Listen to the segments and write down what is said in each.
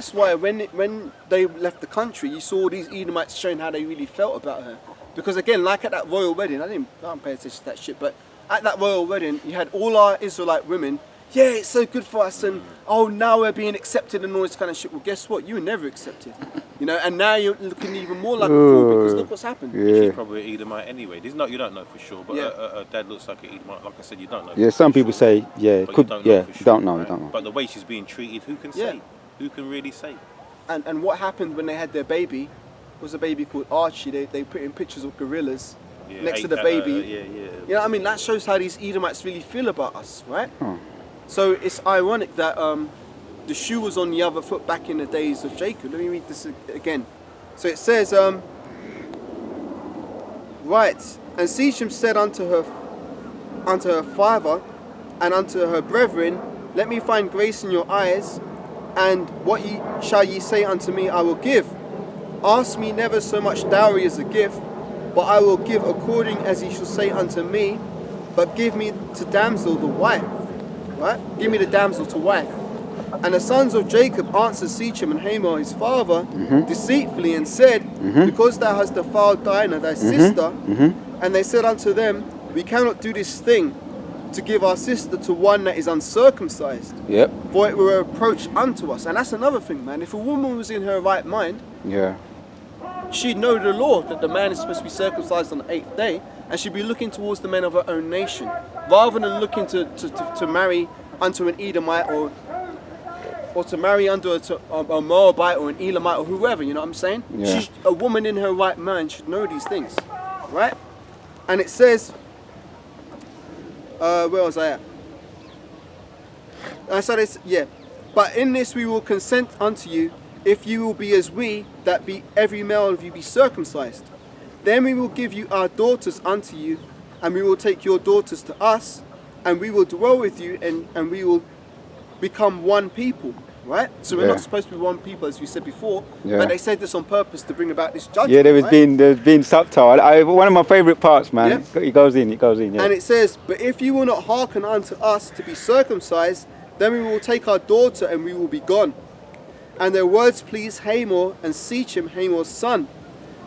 That's why when they left the country, you saw these Edomites showing how they really felt about her. Because again, like at that royal wedding, I don't pay attention to that shit, but at that royal wedding, you had all our Israelite women, yeah, it's so good for us, and oh, now we're being accepted and all this kind of shit. Well, guess what? You were never accepted, you know, and now you're looking even more like a fool because look what's happened. Yeah. She's probably an Edomite anyway. You don't know for sure, but her dad looks like an Edomite. Like I said, you don't know. Yeah, some people say, yeah, but could, you don't know, right? don't know. But the way she's being treated, who can say? Who can really say? And what happened when they had their baby was a baby called Archie. They put in pictures of gorillas next to the baby. You know what I mean? That shows how these Edomites really feel about us, right? Huh. So it's ironic that the shoe was on the other foot back in the days of Jacob. Let me read this again. So it says, right, and Shechem said unto her father and unto her brethren, let me find grace in your eyes, and what shall ye say unto me, I will give. Ask me never so much dowry as a gift, but I will give according as ye shall say unto me, but give me to damsel the wife. Right? Give me the damsel to wife. And the sons of Jacob answered Shechem and Hamor his father deceitfully and said, because thou hast defiled Dinah thy sister, and they said unto them, we cannot do this thing to give our sister to one that is uncircumcised. Yep. For it were a reproach unto us. And that's another thing, man. If a woman was in her right mind, she'd know the law that the man is supposed to be circumcised on the 8th day, and she'd be looking towards the men of her own nation, rather than looking to marry unto an Edomite or to marry under a Moabite or an Elamite or whoever, you know what I'm saying? Yeah. A woman in her right mind should know these things, right? And it says, where was I at? I said, but in this we will consent unto you, if you will be as we, that be every male of you be circumcised. Then we will give you our daughters unto you, and we will take your daughters to us, and we will dwell with you, and we will become one people, right? So we're not supposed to be one people, as we said before, but they said this on purpose to bring about this judgment. Yeah, there's been subtle. One of my favourite parts, man. Yeah. It goes in. Yeah. And it says, but if you will not hearken unto us to be circumcised, then we will take our daughter, and we will be gone. And their words pleased Hamor and Shechem, Hamor's son.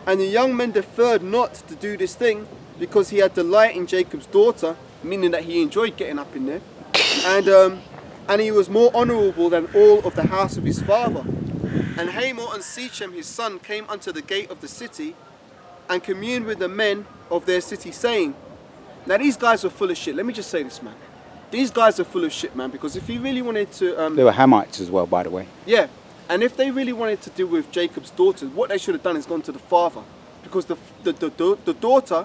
And the young men deferred not to do this thing, because he had delight in Jacob's daughter, meaning that he enjoyed getting up in there. And he was more honourable than all of the house of his father. And Hamor and Shechem his son came unto the gate of the city, and communed with the men of their city, saying, now these guys were full of shit. Let me just say this, man. These guys are full of shit, man, because if he really wanted to... they were Hamites as well, by the way. Yeah. And if they really wanted to deal with Jacob's daughter, what they should have done is gone to the father, because the daughter.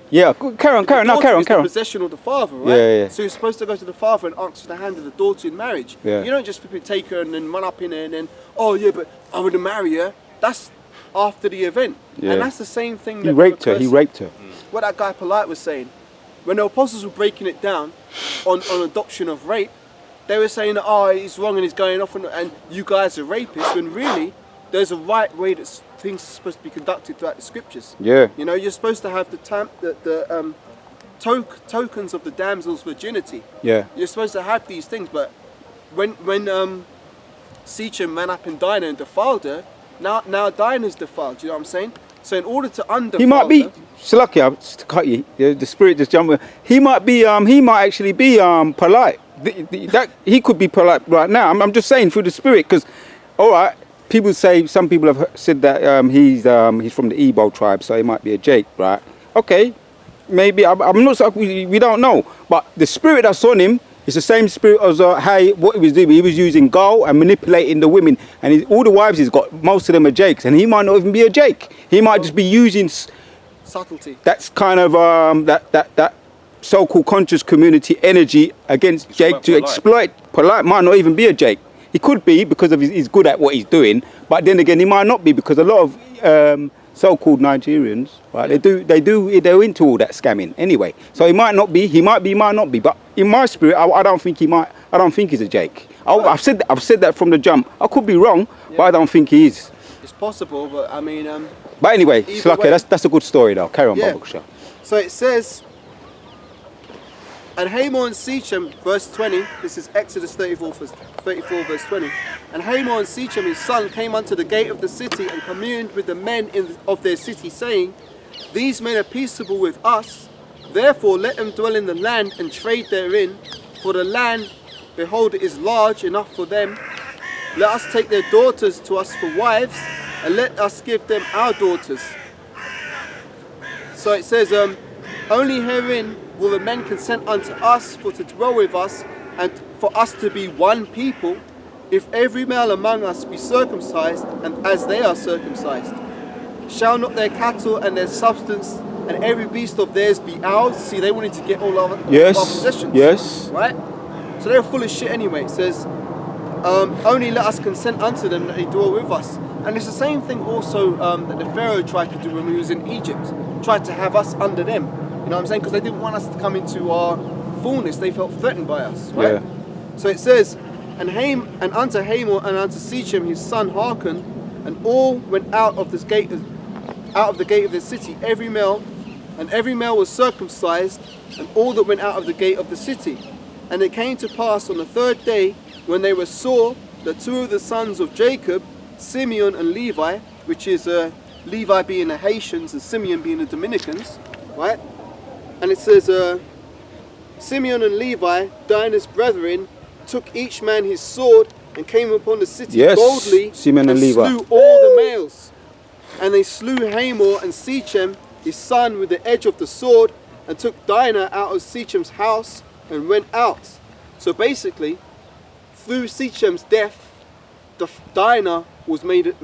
Yeah, carry on. The possession of the father, right? Yeah. So you're supposed to go to the father and ask for the hand of the daughter in marriage. Yeah. You don't just take her and then run up in her and then, oh yeah, but I would marry her. That's after the event, and that's the same thing. He raped her. What that guy Polite was saying, when the apostles were breaking it down on adoption of rape. They were saying that, oh, he's wrong and he's going off and you guys are rapists, when really there's a right way that things are supposed to be conducted throughout the scriptures. Yeah. You know, you're supposed to have the tokens of the damsel's virginity. Yeah. You're supposed to have these things, but when Shechem ran up in Dinah and defiled her, now Dinah's defiled, you know what I'm saying? So in order to undefile he might be Slucky, I'll just cut you. The spirit just jumped. He might actually be polite. That he could be polite right now. I'm just saying through the spirit, because all right, some people have said that he's from the Igbo tribe, so he might be a Jake, right? Okay, maybe I'm not. We don't know, but the spirit that's on him is the same spirit as what he was doing. He was using gall and manipulating the women, and all the wives he's got, most of them are Jakes, and he might not even be a Jake. He might just be using subtlety. That's kind of that so-called conscious community energy against Jake to exploit. Polite might not even be a Jake. He could be because of he's good at what he's doing, but then again he might not be, because a lot of so-called Nigerians, right? They're into all that scamming anyway. So he might not be. He might be. Might not be. But in my spirit, I don't think he might. I don't think he's a Jake. I've said that from the jump. I could be wrong, but I don't think he is. It's possible, but I mean. But anyway, Slucky, that's a good story though. Carry on, Bob. So it says. And Hamor and Shechem, verse 20, this is Exodus 34 verse 20. And Hamor and Shechem his son came unto the gate of the city and communed with the men of their city, saying, These men are peaceable with us, therefore let them dwell in the land and trade therein, for the land, behold, it is large enough for them. Let us take their daughters to us for wives, and let us give them our daughters. So it says, only herein will the men consent unto us for to dwell with us, and for us to be one people, if every male among us be circumcised, and as they are circumcised. Shall not their cattle and their substance and every beast of theirs be ours? See, they wanted to get all our possessions. Yes. Right? So they're full of shit anyway. It says, only let us consent unto them that they dwell with us. And it's the same thing also that the Pharaoh tried to do when we was in Egypt. Tried to have us under them. You know what I'm saying? Because they didn't want us to come into our fullness. They felt threatened by us. Right? Yeah. So it says, and unto Hamor and unto Shechem his son hearkened, and all went out of the gate of the city, every male was circumcised, and all that went out of the gate of the city. And it came to pass on the third day, when they were saw that two of the sons of Jacob, Simeon and Levi, which is Levi being the Haitians and Simeon being the Dominicans, right? And it says, Simeon and Levi, Dinah's brethren, took each man his sword and came upon the city boldly, Simeon and Levi slew all the males. And they slew Hamor and Shechem his son with the edge of the sword, and took Dinah out of Shechem's house and went out. So basically, through Shechem's death, Dinah was made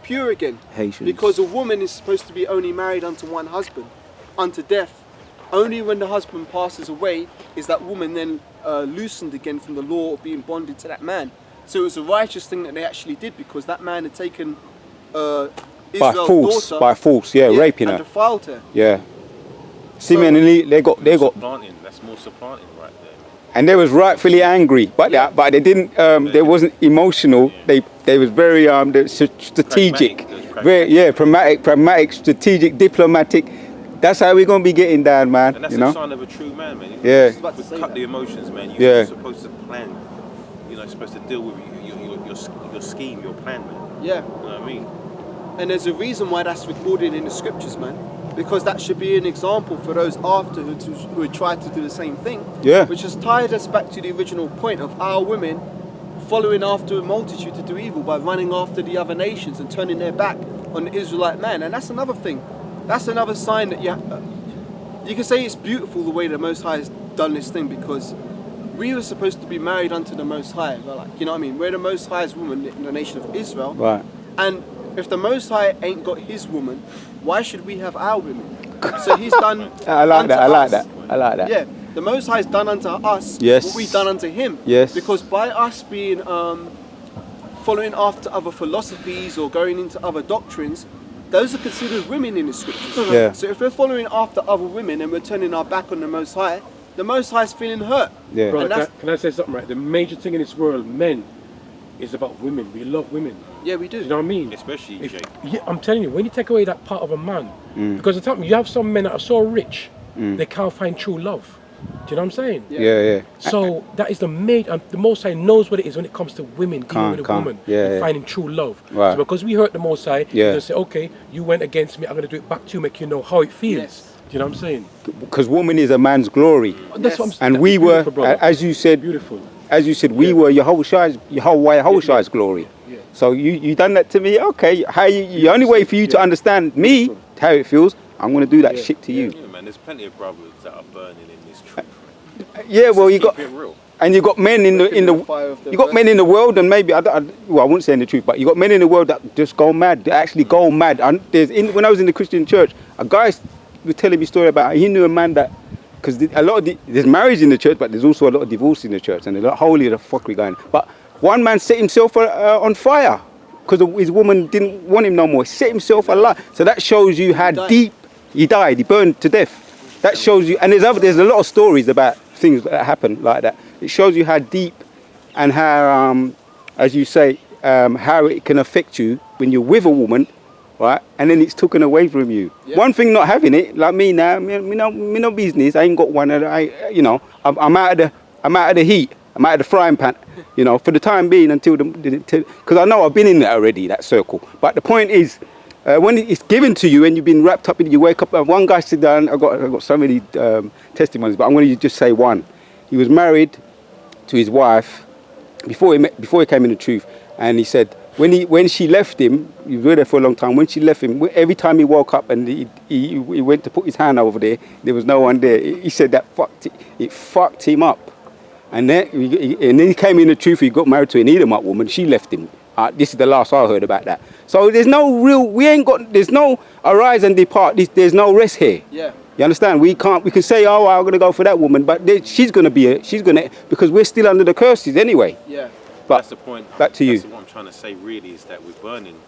pure again. Haitians. Because a woman is supposed to be only married unto one husband, unto death. Only when the husband passes away is that woman then loosened again from the law of being bonded to that man. So it was a righteous thing that they actually did, because that man had taken Israel's daughter by force, raping and her, defiled her. Yeah. Simeon and Levi, they got, supplanting. That's more supplanting right there. and they was rightfully angry, but they didn't. They wasn't emotional. They was very strategic, pragmatic, strategic, diplomatic. That's how we're gonna be getting down, man. And that's you know? a sign of a true man, man. Yeah. Cut the emotions, man. You're supposed to plan. You're supposed to deal with your scheme, your plan, man. Yeah. You know what I mean? And there's a reason why that's recorded in the scriptures, man. Because that should be an example for those afterwards who had tried to do the same thing. Yeah. Which has tied us back to the original point of our women following after a multitude to do evil by running after the other nations and turning their back on the Israelite man. And that's another thing. That's another sign that you can say it's beautiful the way the Most High has done this thing, because we were supposed to be married unto the Most High. Like, you know what I mean? We're the Most High's woman in the nation of Israel. Right. And if the Most High ain't got his woman, why should we have our women? So he's done I like us. that. Yeah, the Most High's done unto us what we've done unto him. Yes. Because by us being following after other philosophies or going into other doctrines, those are considered women in the scriptures. Yeah. So if we're following after other women and we're turning our back on the Most High, the Most High's feeling hurt. Yeah. Bro, can I say something, right? The major thing in this world, men, is about women. We love women. Yeah, we do. You know what I mean? Especially Jake. Yeah, I'm telling you, when you take away that part of a man, because the time you have some men that are so rich, they can't find true love. Do you know what I'm saying? Yeah. So that is the Most High knows what it is when it comes to women, dealing with a woman, and finding true love. Right. So because we hurt the Most High, you can say, okay, you went against me, I'm going to do it back to you, make you know how it feels. Yes. Do you know what I'm saying? Because woman is a man's glory. That's what I'm saying. And we were, as you said, beautiful. As you said, we were Yahushua's glory. Yeah. So you done that to me. Okay, the only way for you to understand me, how it feels, I'm going to do that shit to you. Yeah, man. There's plenty of brothers that are burning in this truth. Yeah, well, you Keep it real. and you got men in men in the world, and maybe I wouldn't say in the truth, but you got men in the world that just go mad. They actually go mad. And when I was in the Christian church, a guy was telling me a story about he knew a man that, because there's marriage in the church, but there's also a lot of divorce in the church, and a lot holy the fuckery going. But one man set himself on fire because his woman didn't want him no more. He set himself alight. So that shows you how deep he died. He burned to death. That shows you, and there's a lot of stories about things that happen like that. It shows you how deep and how, as you say, how it can affect you when you're with a woman right? And then it's taken away from you. Yeah. One thing not having it, like me now, me no business. I ain't got one. I'm out of the heat. I'm out of the frying pan. For the time being until because I know I've been in there already, that circle. But the point is, when it's given to you and you've been wrapped up in it, you wake up. One guy said, I got so many testimonies, but I'm going to just say one. He was married to his wife before he came in the truth, and he said when she left him, he was with her for a long time. When she left him, every time he woke up and he went to put his hand over there was no one there. He said that it fucked him up. And then he came in the truth. He got married to an Edomite woman. She left him. This is the last I heard about that. So there's no real. There's no arise and depart. There's no rest here. Yeah. You understand? We can say, oh, I'm gonna go for that woman, but she's gonna because we're still under the curses anyway. Yeah. But that's the point. Back to you. That's what I'm trying to say. Really, is that we're burning.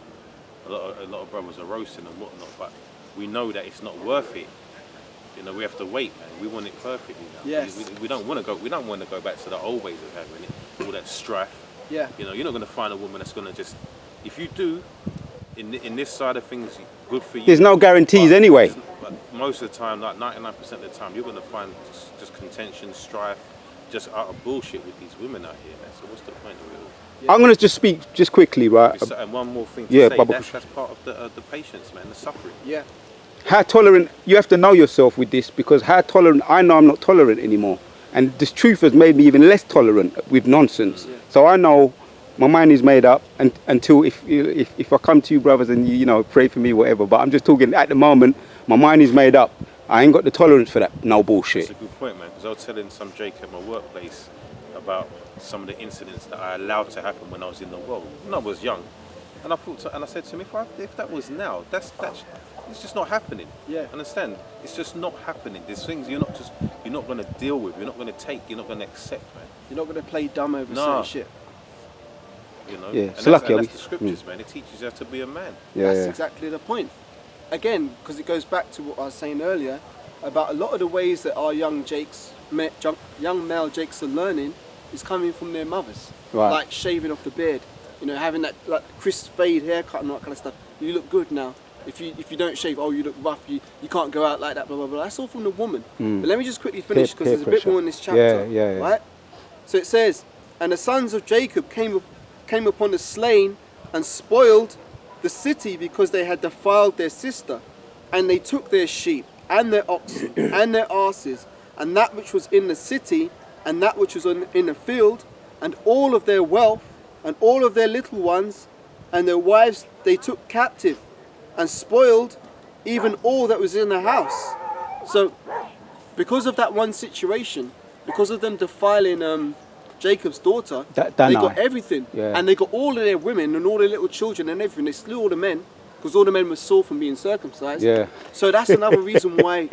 A lot of brothers are roasting and whatnot, but we know that it's not worth it. We have to wait, man. We want it perfectly now. Yes. We don't want to go. We don't want to go back to the old ways of having it. All that strife. Yeah. You're not going to find a woman that's going to just. If you do, in this side of things, good for you. There's no guarantees anyway. But most of the time, like 99% of the time, you're going to find just contention, strife, just out of bullshit with these women out here, man. So what's the point of it all? Yeah. I'm going to just speak just quickly, right? And one more thing to Yeah, say, Baba. that's part of the patience, man, the suffering. Yeah. How tolerant, you have to know yourself with this, because how tolerant, I know I'm not tolerant anymore. And this truth has made me even less tolerant with nonsense. Yeah. So I know my mind is made up until if I come to you, brothers, and you pray for me, whatever. But I'm just talking at the moment, my mind is made up. I ain't got the tolerance for that no bullshit. That's a good point, man, because I was telling some Jake at my workplace about some of the incidents that I allowed to happen when I was in the world, when I was young. And I said to him, if that was now, that's it's just not happening. Yeah. Understand? It's just not happening. There's things you're not going to deal with. You're not going to take. You're not going to accept, man. You're not going to play dumb over certain shit. Yeah. And So lucky, that's the scriptures, man. It teaches you how to be a man. That's exactly the point. Again, because it goes back to what I was saying earlier about a lot of the ways that our young male Jakes are learning is coming from their mothers. Right. Like shaving off the beard, having that like crisp fade haircut and all that kind of stuff. You look good now. If you don't shave, you look rough. You can't go out like that. Blah blah blah. That's all from the woman. But let me just quickly finish because there's a bit more in this chapter. Yeah. Right. So it says, and the sons of Jacob came upon the slain and spoiled the city because they had defiled their sister, and they took their sheep and their oxen and their asses and that which was in the city and that which was in the field and all of their wealth and all of their little ones and their wives they took captive and spoiled even all that was in the house. So because of that one situation, because of them defiling Jacob's daughter, they got everything. Yeah. And they got all of their women and all their little children and everything. They slew all the men because all the men were sore from being circumcised. Yeah. So that's another reason why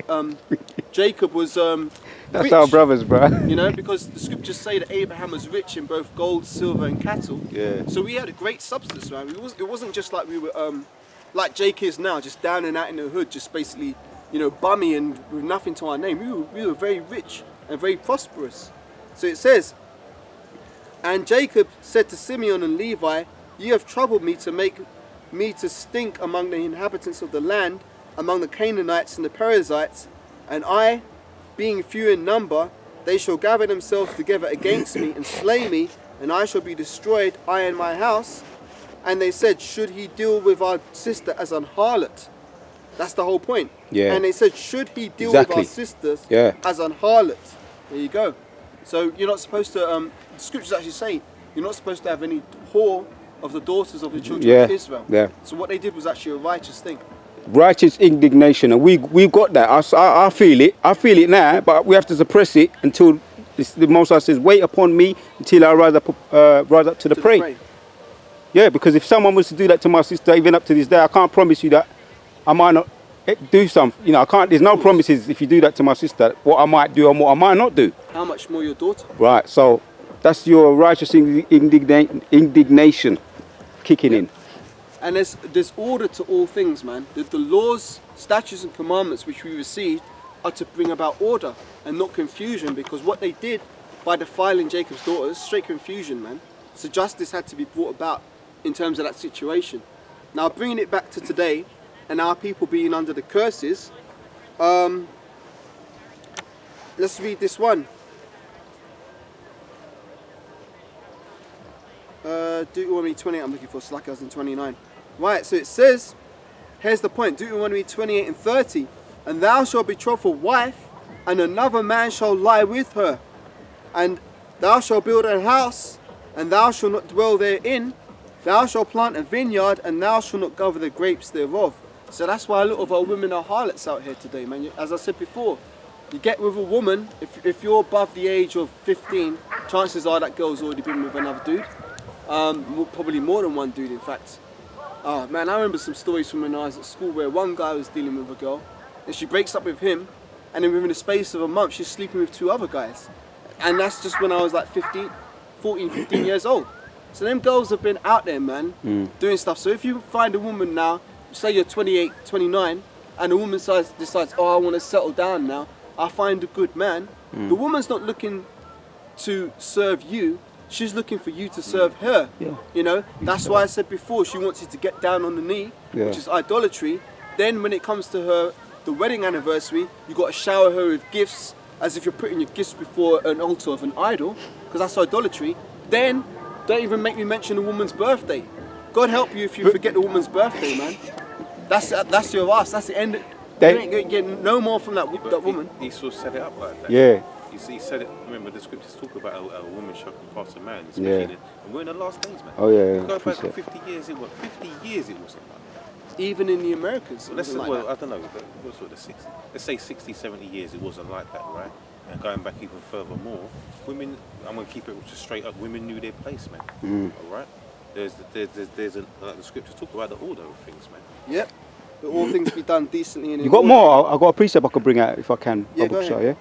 Jacob was That's rich. our brothers, bro. Because the scriptures say that Abraham was rich in both gold, silver and cattle. Yeah. So we had a great substance, man. It wasn't just like we were like Jake is now, just down and out in the hood, just basically, bummy and with nothing to our name. We were very rich and very prosperous. So it says, and Jacob said to Simeon and Levi, ye have troubled me to make me to stink among the inhabitants of the land, among the Canaanites and the Perizzites, and I, being few in number, they shall gather themselves together against me and slay me, and I shall be destroyed, I and my house. And they said, should he deal with our sister as an harlot? That's the whole point. Yeah. And they said, should he deal with our sisters as an harlot? There you go. So you're not supposed to, the scriptures actually say, you're not supposed to have any whore of the daughters of the children of Israel. Yeah. So what they did was actually a righteous thing. Righteous indignation, and we've got that. I feel it. I feel it now, but we have to suppress it until the Most High says, "Wait upon me until I rise up to the prey." Yeah, because if someone was to do that to my sister, even up to this day, I can't promise you that I might not do something. I can't. There's no promises if you do that to my sister. What I might do and what I might not do. How much more your daughter? Right. So that's your righteous indignation kicking in. And there's order to all things, man. The laws, statutes and commandments which we received are to bring about order and not confusion, because what they did by defiling Jacob's daughter is straight confusion, man. So justice had to be brought about in terms of that situation. Now bringing it back to today, and our people being under the curses, let's read this one. Deuteronomy 28, I'm looking for slack as in 29. Right, so it says, here's the point, Deuteronomy 28 and 30. And thou shalt betroth a wife, and another man shall lie with her. And thou shalt build a house, and thou shalt not dwell therein. Thou shalt plant a vineyard, and thou shalt not gather the grapes thereof. So that's why a lot of our women are harlots out here today, man. As I said before, you get with a woman, if you're above the age of 15, chances are that girl's already been with another dude. Probably more than one dude, in fact. Oh man, I remember some stories from when I was at school where one guy was dealing with a girl, and she breaks up with him, and then within the space of a month, she's sleeping with 2 other guys. And that's just when I was like 14, 15 years old. So them girls have been out there, man, doing stuff. So if you find a woman now, say you're 28, 29, and the woman decides, oh, I want to settle down now, I find a good man. The woman's not looking to serve you, she's looking for you to serve her. Yeah. You know, that's why I said before, she wants you to get down on the knee, which is idolatry. Then when it comes to the wedding anniversary, you got to shower her with gifts, as if you're putting your gifts before an altar of an idol, because that's idolatry. Then, don't even make me mention a woman's birthday. God help you if you forget the woman's birthday, man. That's your ass. That's the end. You ain't going to get no more from that woman. Esau set it up like that. Yeah. He said it. Remember, the scriptures talk about a woman shall compass a man. And we're in the last days, man. Oh yeah. Go back 50 years. 50 years it wasn't like that. Even in the Americas, I don't know. What sort of 60? Let's say 60, 70 years it wasn't like that, right? And going back even further more, women. I'm gonna keep it just straight up. Women knew their place, man. All right. There's like the scriptures talk about the order of things, man. Yep. But all things be done decently and in You got order. more? I got a precept I could bring out if I can. Yeah, go ahead.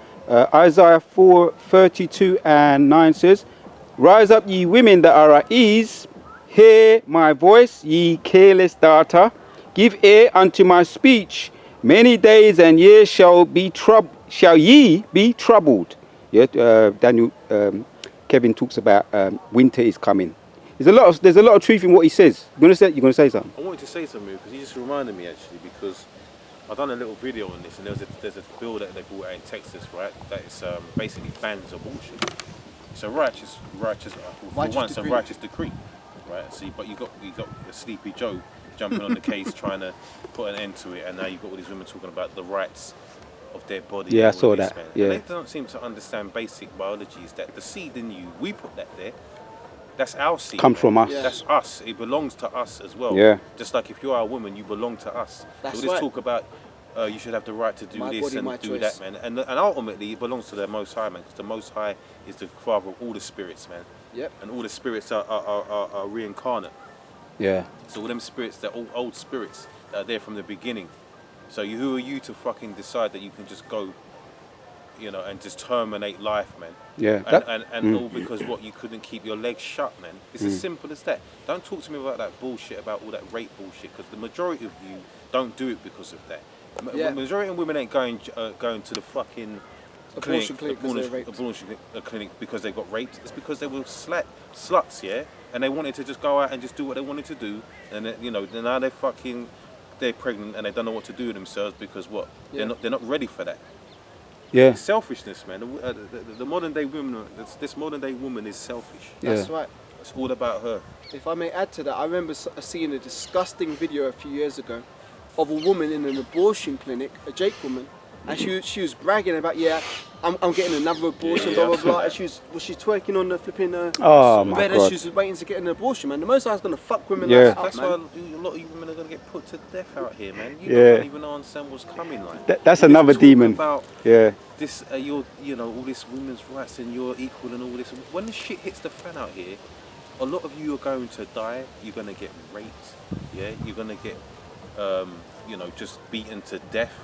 Isaiah 4:32 and 9 says, "Rise up, ye women that are at ease, hear my voice, ye careless data. Give ear unto my speech. Many days and years shall ye be troubled." Yeah, Daniel, Kevin talks about winter is coming. There's a lot of truth in what he says. You're gonna say something? I wanted to say something because he just reminded me actually, because I've done a little video on this, and there's a bill that they brought out in Texas, right? That is basically bans abortion. It's a righteous decree, right? See, but you got a Sleepy Joe jumping on the case trying to put an end to it, and now you've got all these women talking about the rights of their body. Yeah, I saw that. Man. Yeah. And they don't seem to understand basic biology. Is that the seed in you? We put that there. That's our seed. Comes from us. Yeah. That's us. It belongs to us as well. Yeah. Just like if you are a woman, you belong to us. That's so this right. talk about you should have the right to do My this body, and my do choice. that, man. And ultimately, it belongs to the Most High, man. Because the Most High is the Father of all the spirits, man. Yep. And all the spirits are reincarnate. Yeah. So all them spirits, they're all old spirits that are there from the beginning. So who are you to fucking decide that you can just go, you know, and just terminate life, man? Yeah. And all because you couldn't keep your legs shut, man. It's as simple as that. Don't talk to me about that bullshit, about all that rape bullshit, because the majority of you don't do it because of that. Yeah. The majority of women ain't going to the fucking Abortion clinic because they're raped. abortion clinic because they got raped. It's because they were sluts, yeah, and they wanted to just go out and just do what they wanted to do, and then, you know, now they're pregnant and they don't know what to do with themselves because they're not ready for that. Yeah. It's selfishness, man. The modern day woman, this modern day woman is selfish. That's right. It's all about her. If I may add to that, I remember seeing a disgusting video a few years ago of a woman in an abortion clinic, a Jake woman, and she was bragging about, I'm getting another abortion, Yeah, blah blah blah. And she was twerking on the flipping Oh my bed, and God. she was waiting to get an abortion, man. The most I was gonna fuck women Yeah. like that, That's man. why a lot of you women are going to get put to death out here, man. You Yeah. don't even understand what's coming, like. That's You another talk demon. About Yeah. this, all this women's rights and you're equal and all this. When the shit hits the fan out here, a lot of you are going to die. You're going to get raped. Yeah, you're going to get, just beaten to death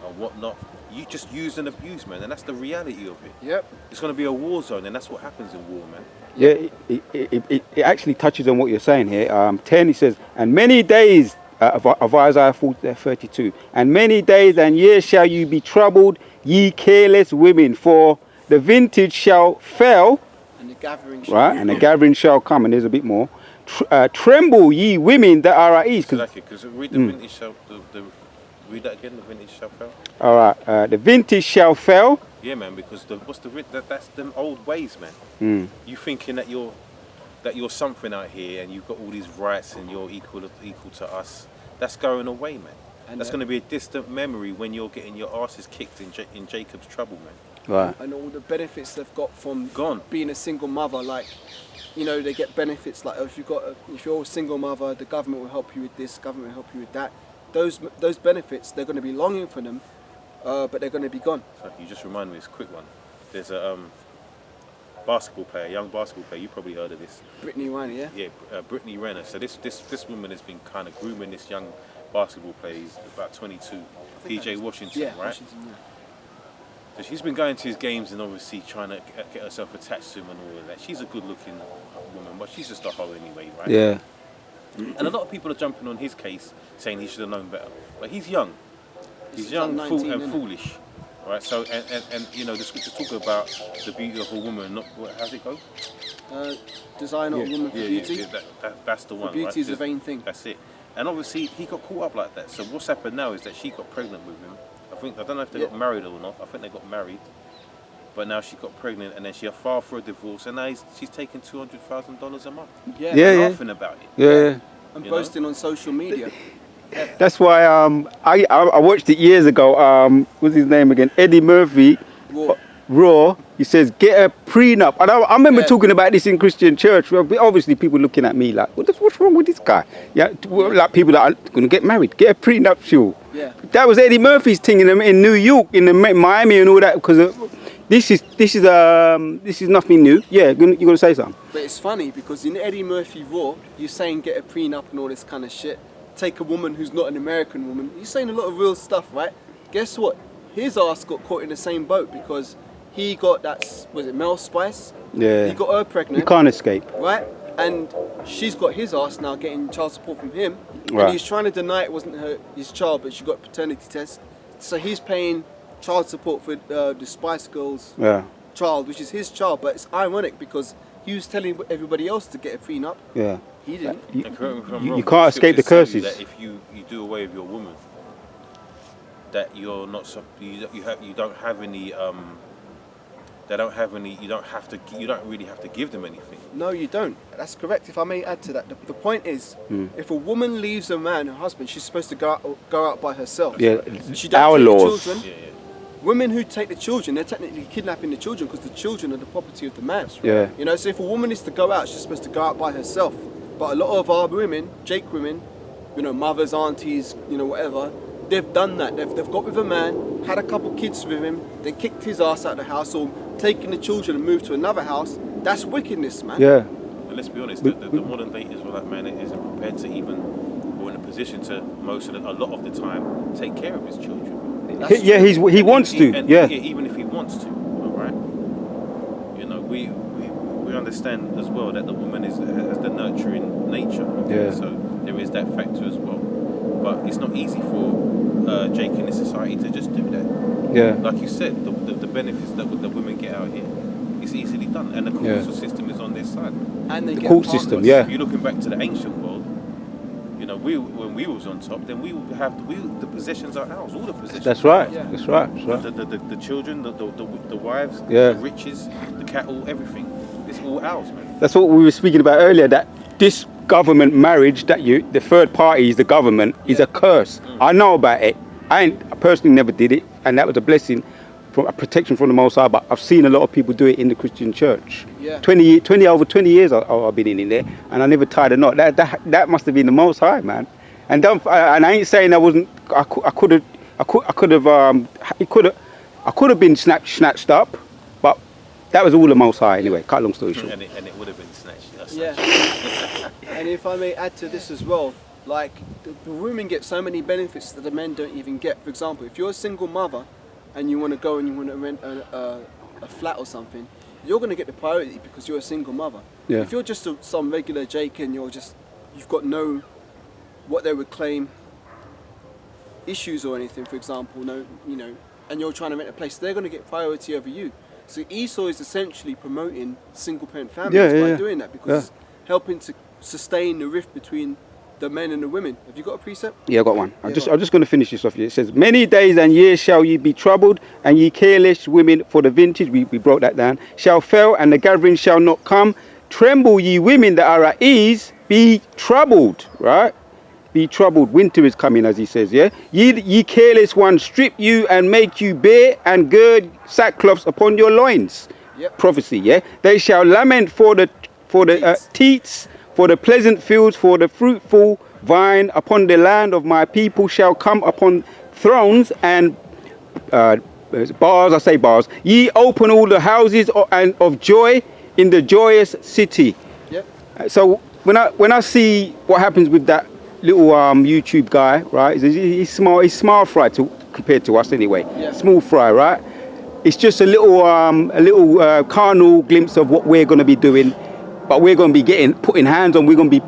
and whatnot. You just use and abuse, man, and that's the reality of it. Yep. It's going to be a war zone, and that's what happens in war, man. Yeah, it actually touches on what you're saying here. 10, he says, and many days of Isaiah 32, and many days and years shall you be troubled, ye careless women, for the vintage shall fail, And the gathering. right? And the gathering shall come, and there's a bit more. Tremble, ye women that are at ease. Exactly, because read the vintage shall, read that again, the vintage shall fail. All right, the vintage shall fail. Yeah, man, because that's them old ways, man. You thinking that you're something out here and you've got all these rights and you're equal to us. That's going away, man. And that's going to be a distant memory when you're getting your asses kicked in Jacob's trouble, man. Right. And all the benefits they've got from Gone. being a single mother, like, you know, they get benefits like if you're a single mother, the government will help you with this, government will help you with that. Those benefits, they're going to be longing for them, but they're going to be gone. So you just remind me, it's a quick one. There's a basketball player, young basketball player. You probably heard of this. Brittany Renner, yeah. Yeah, Brittany Renner. So this woman has been kind of grooming this young basketball player. He's about 22, PJ Washington, Yeah, right? Washington, yeah. So she's been going to his games and obviously trying to get herself attached to him and all of that. She's a good-looking woman, but she's just a hoe anyway, right? Yeah. And a lot of people are jumping on his case, saying he should have known better. But he's young. He's young, like 19, and foolish. Right, so and you know the scriptures talk about the beauty of a woman. Not how's it go? Desire not a woman for beauty. That's the one. Beauty right? is a vain thing. That's it. And obviously he got caught up like that. So what's happened now is that she got pregnant with him. I don't know if they got married or not. I think they got married. But now she got pregnant and then she filed for a divorce and now she's taking $200,000 a month. Yeah. Yeah. Laughing about it. Yeah. And boasting on social media. That's why I watched it years ago. What's his name again? Eddie Murphy. Raw. He says get a prenup. And I remember talking about this in Christian church. Well, obviously people looking at me like, what's wrong with this guy? Yeah, like people that are going to get married, get a prenuptial. Yeah. That was Eddie Murphy's thing in New York, in Miami and all that. Because this is nothing new. Yeah, you're going to say something. But it's funny because in Eddie Murphy Raw, you're saying get a prenup and all this kind of shit. Take a woman who's not an American woman. You're saying a lot of real stuff, right? Guess what? His ass got caught in the same boat because he got was it Mel Spice? Yeah. He got her pregnant. You can't escape. Right? And she's got his ass now getting child support from him. Right. And he's trying to deny it wasn't his child, but she got a paternity test. So he's paying child support for the Spice Girls child, which is his child. But it's ironic because he was telling everybody else to get a prenup. Yeah. He didn't. You can't escape the curses. That if you do away with your woman, that you're not you don't have any they don't have any. You don't really have to give them anything. No, you don't. That's correct. If I may add to that, the point is, if a woman leaves a man, her husband, she's supposed to go out by herself. Yeah, She don't our take the laws. children. Women who take the children, they're technically kidnapping the children because the children are the property of the man. Yeah. You know, so if a woman is to go out, she's supposed to go out by herself. But a lot of our women, Jake women, you know, mothers, aunties, you know, whatever, they've done that. They've got with a man, had a couple kids with him, then kicked his ass out of the house or taken the children and moved to another house. That's wickedness, man. Yeah. But let's be honest, the modern day Israelite man isn't prepared to even, or in a position to a lot of the time, take care of his children. Yeah, he wants to. Yeah. Even if he wants to, all right. You know, we understand as well that the woman has the nurturing nature. Okay? Yeah. So there is that factor as well. But it's not easy for Jake in this society to just do that. Yeah. Like you said, the benefits that the women get out here, it's easily done, and the court system is on their side. And they The get court partners. system, yeah. If you're looking back to the ancient world, you know, when we was on top, then we would have the possessions are ours, all the possessions. That's right. Yeah. That's right. That's right. The children, the wives, Yeah. the riches, the cattle, everything. It's all ours, man. That's what we were speaking about earlier. That this government marriage, the third party is the government, is a curse. I know about it. I personally never did it, and that was a blessing, from a protection from the Most High. But I've seen a lot of people do it in the Christian church. Yeah. Over 20 years I've been in there, and I never tied a knot. That must have been the Most High, man. And I ain't saying I wasn't. I could have been snatched up, but that was all the Most High anyway. Cut a long story short. And it would have been snatched. Yeah. And if I may add to this as well, like the women get so many benefits that the men don't even get. For example, if you're a single mother and you want to go and you want to rent a flat or something, you're going to get the priority because you're a single mother. Yeah. If you're just some regular Jake and you've got no, what they would claim, issues or anything, for example, and you're trying to rent a place, they're going to get priority over you. So Esau is essentially promoting single parent families by doing that because it's helping to sustain the rift between the men and the women. Have you got a precept? Yeah, I got one. Yeah, I'm just going to finish this off here. It says, many days and years shall ye be troubled, and ye careless women, for the vintage, we broke that down, shall fail, and the gathering shall not come. Tremble, ye women that are at ease, be troubled, right? Be troubled. Winter is coming, as he says, yeah? Ye careless ones, strip you and make you bare, and gird sackcloths upon your loins. Yep. Prophecy, yeah? They shall lament for the teats, for the pleasant fields, for the fruitful vine. Upon the land of my people shall come upon thrones and bars, I say bars. Ye open all the houses of joy in the joyous city. Yep. So when I see what happens with that little YouTube guy, right? He's small fry compared to us anyway. Yeah. Small fry, right? It's just a little carnal glimpse of what we're going to be doing, but we're going to be putting hands on. We're going to be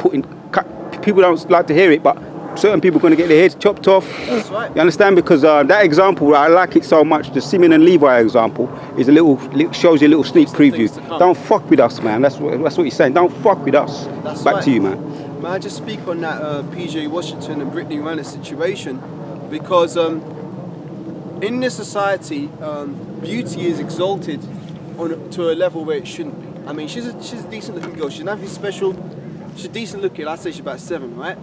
people don't like to hear it, but certain people are going to get their heads chopped off. That's right. You understand? Because that example, I like it so much. The Simeon and Levi example is shows you a little sneak preview. Don't fuck with us, man. That's what he's saying. Don't fuck with us. That's Back right. to you, man. May I just speak on that PJ Washington and Brittany Renner situation? Because in this society, beauty is exalted to a level where it shouldn't be. I mean, she's a decent looking girl. She's nothing special. She's decent looking. I'd say she's about 7, right?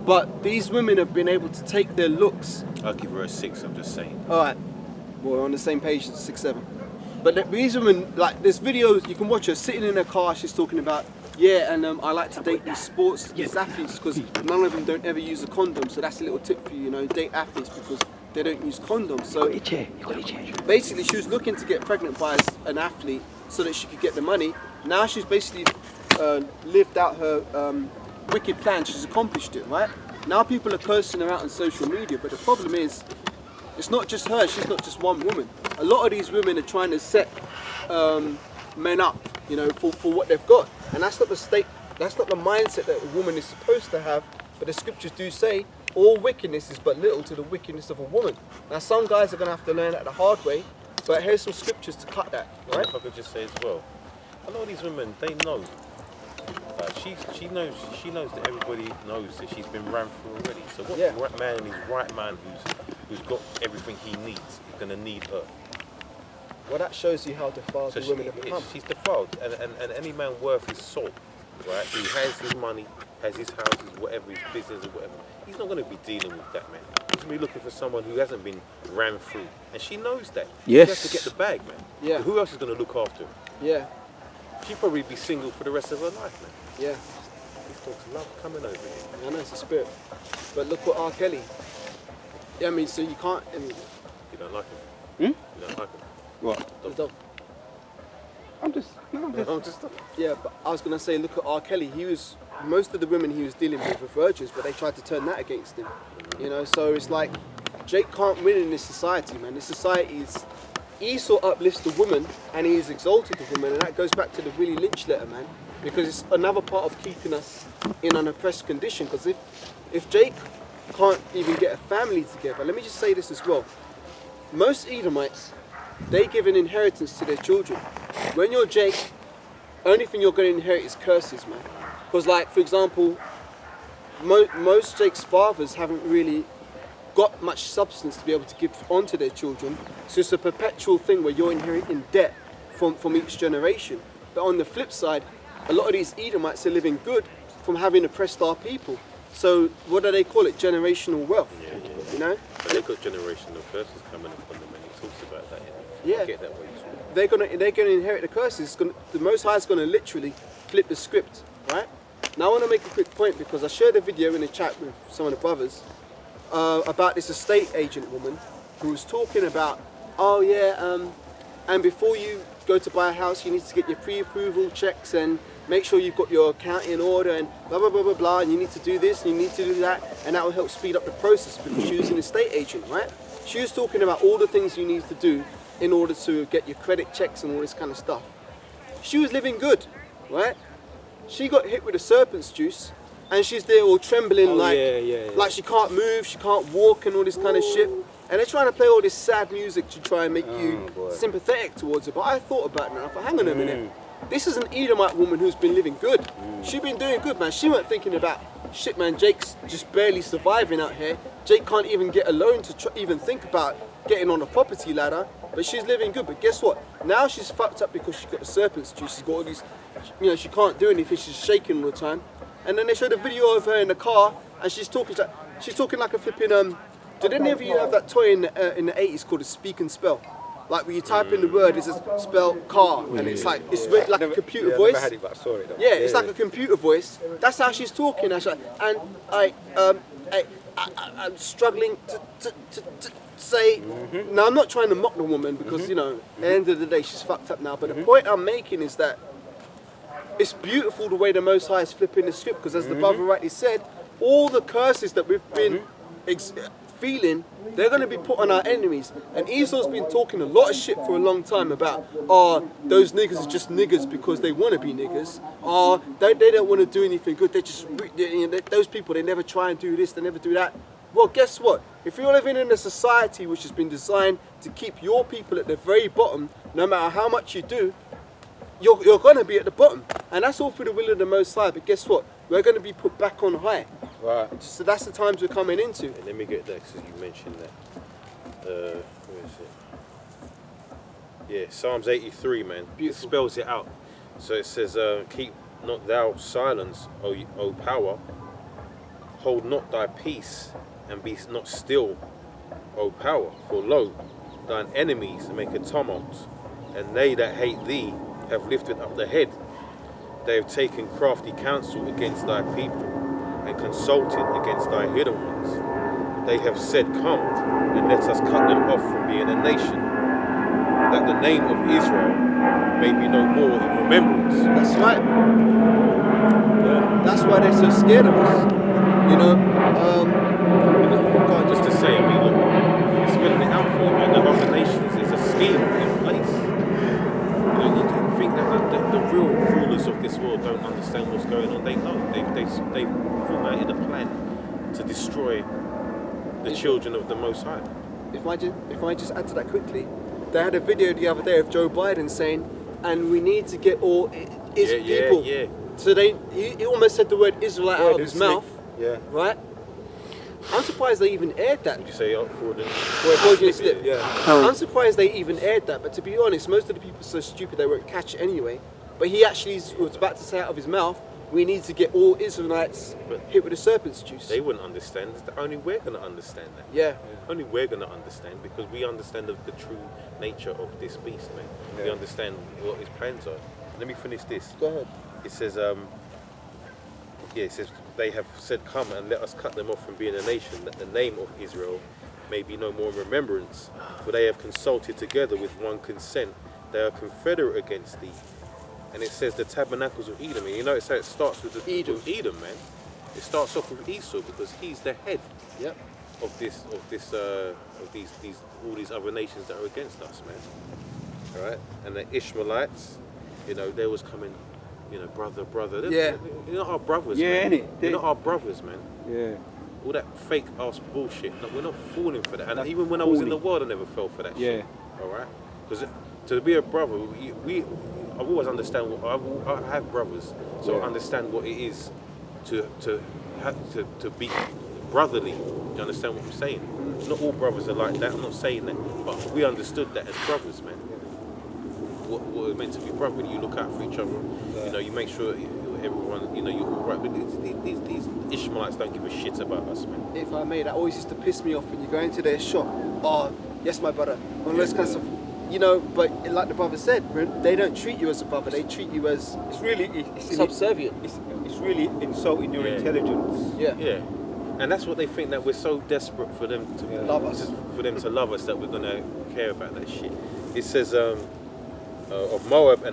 But these women have been able to take their looks. I'll give her a 6, I'm just saying. Alright, well, we're on the same page, 6, 7. But these women, like, there's videos, you can watch her sitting in her car, she's talking about, yeah, and I like to date these athletes because none of them don't ever use a condom. So that's a little tip for you, date athletes because they don't use condoms. So basically, she was looking to get pregnant by an athlete so that she could get the money. Now she's basically lived out her wicked plan. She's accomplished it, right? Now people are cursing her out on social media, but the problem is, it's not just her. She's not just one woman. A lot of these women are trying to set men up, for what they've got, and that's not the state. That's not the mindset that a woman is supposed to have. But the scriptures do say all wickedness is but little to the wickedness of a woman. Now some guys are going to have to learn that the hard way, but here's some scriptures to cut that, right? If I could just say as well, a lot of these women, they know. She knows that everybody knows that she's been ran through already. So what man in his right mind who's got everything he needs is going to need her? Well, that shows you how defiled the women have become. She's defiled, and any man worth his salt, right? Who has his money, has his houses, whatever, his business or whatever, he's not going to be dealing with that man. He's going to be looking for someone who hasn't been ran through, and she knows that. Yes. She has to get the bag, man. Yeah. Who else is going to look after her? Yeah, She'll probably be single for the rest of her life, man. yeah. These dogs love coming over here. I know it's a spirit. But look what R. Kelly. Yeah, I mean, so you can't. I mean, You don't like him? Hmm? You don't like him? What? the dog. I'm just Yeah, but I was gonna say, look at R. Kelly. Most of the women he was dealing with were virgins, but they tried to turn that against him. So it's like Jake can't win in this society, man. This society is. Esau uplifts the woman and he's exalted the woman, and that goes back to the Willie Lynch letter, man, because it's another part of keeping us in an oppressed condition. Because if Jake can't even get a family together, let me just say this as well. Most Edomites, they give an inheritance to their children. When you're Jake, only thing you're going to inherit is curses, man. Because, like, for example, most Jake's fathers haven't really got much substance to be able to give on to their children, so it's a perpetual thing where you're inheriting debt from each generation. But on the flip side, a lot of these Edomites are living good from having oppressed our people. So what do they call it? Generational wealth. Yeah. But they've got generational curses coming upon them, and he talks about that. Yeah. I get that way too. They're gonna inherit the curses. The Most High is gonna literally flip the script, right? Now I want to make a quick point because I shared a video in the chat with some of the brothers about this estate agent woman who was talking about, and before you go to buy a house, you need to get your pre-approval checks and make sure you've got your account in order and blah blah blah blah blah, and you need to do this and you need to do that, and that will help speed up the process because she was an estate agent, right? She was talking about all the things you need to do in order to get your credit checks and all this kind of stuff. She was living good, right? She got hit with a serpent's juice and she's there all trembling like she can't move, she can't walk and all this kind of shit. And they're trying to play all this sad music to try and make you sympathetic towards her. But I thought about it and I thought, hang on a minute. This is an Edomite woman who's been living good. She's been doing good, man. She weren't thinking about, shit, man, Jake's just barely surviving out here. Jake can't even get a loan to even think about getting on a property ladder, but she's living good. But guess what? Now she's fucked up because she's got the serpent's juice. She's got all these, you know, she can't do anything. She's shaking all the time. And then they showed a video of her in the car, and she's talking like a flipping, did any of you have that toy in the 80s called a speak and spell? Like when you type in the word, it's a spell car, and it's like a computer voice. Never had it, but I saw it. Yeah, it's like a computer voice. That's how she's talking. And I'm struggling to say. Now I'm not trying to mock the woman because you know, at the end of the day, she's fucked up now. But the point I'm making is that it's beautiful the way the Most High is flipping the script. Because as the brother rightly said, all the curses that we've been feeling, they're going to be put on our enemies. And Esau's been talking a lot of shit for a long time about, those niggas are just niggas because they want to be niggas. They don't want to do anything good. Those people, they never try and do this, they never do that. Well, guess what? If you're living in a society which has been designed to keep your people at the very bottom, no matter how much you do, you're going to be at the bottom. And that's all through the will of the Most High. But guess what? We're going to be put back on high. Right. So that's the times we're coming into. And let me get that because you mentioned that. Where is it? Yeah, Psalms 83, man. Beautiful. It spells it out. So it says, keep not thou silence, O power. Hold not thy peace, and be not still, O power. For lo, thine enemies make a tumult, and they that hate thee have lifted up the head. They have taken crafty counsel against thy people, and consulted against thy hidden ones. They have said, come, and let us cut them off from being a nation, that the name of Israel may be no more in remembrance. That's right. That's why they're so scared of us. You know, God, just to say, I mean, look, it's spelling it out for you, man. The other nations is a scheme in place. You know, you don't think that the real rulers of this world don't understand what's going on. They know. They've formulated a plan to destroy the children of the Most High. if I just add to that quickly, they had a video the other day of Joe Biden saying, and we need to get all his people. Yeah. So he almost said the word Israelite out of his mouth. Yeah. Right? I'm surprised they even aired that. Would you say fraudulent? Fraudulent slip. Yeah. I'm surprised they even aired that, but to be honest, most of the people are so stupid they won't catch it anyway. But he actually was about to say out of his mouth, we need to get all Israelites hit with the serpent's juice. They wouldn't understand. Only we're going to understand that. Yeah. Only we're going to understand because we understand the true nature of this beast, man. Yeah. We understand what his plans are. Let me finish this. Go ahead. It says, it says, they have said, come and let us cut them off from being a nation, that the name of Israel may be no more in remembrance. For they have consulted together with one consent. They are confederate against thee. And it says the tabernacles of Edom. And you notice how it starts with Edom, man. It starts off with Esau because he's the head Yep. of all these other nations that are against us, man. All right, and the Ishmaelites, you know, they was coming, you know, brother. They're not our brothers, Yeah, man. innit? They're not our brothers, man. Yeah. All that fake ass bullshit. No, we're not falling for that. And even when I was in the world, I never fell for that shit. All right, because to be a brother, I've always understand what I have brothers, so I understand what it is to be brotherly. Do you understand what I'm saying? Not all brothers are like that. I'm not saying that, but we understood that as brothers, man. What we're meant to be brotherly. You look out for each other. You know, you make sure everyone, you know, you're all right. But these Ishmaelites don't give a shit about us, man. If I may, that always used to piss me off when you go into their shop. Oh, yes, my brother. All those kinds of, you know, but like the brother said, they don't treat you as a brother. They treat you as It's subservient. It's really insulting your intelligence. Yeah. Yeah. And that's what they think, that we're so desperate for them to Love us. for them to love us that we're gonna care about that shit. It says of Moab and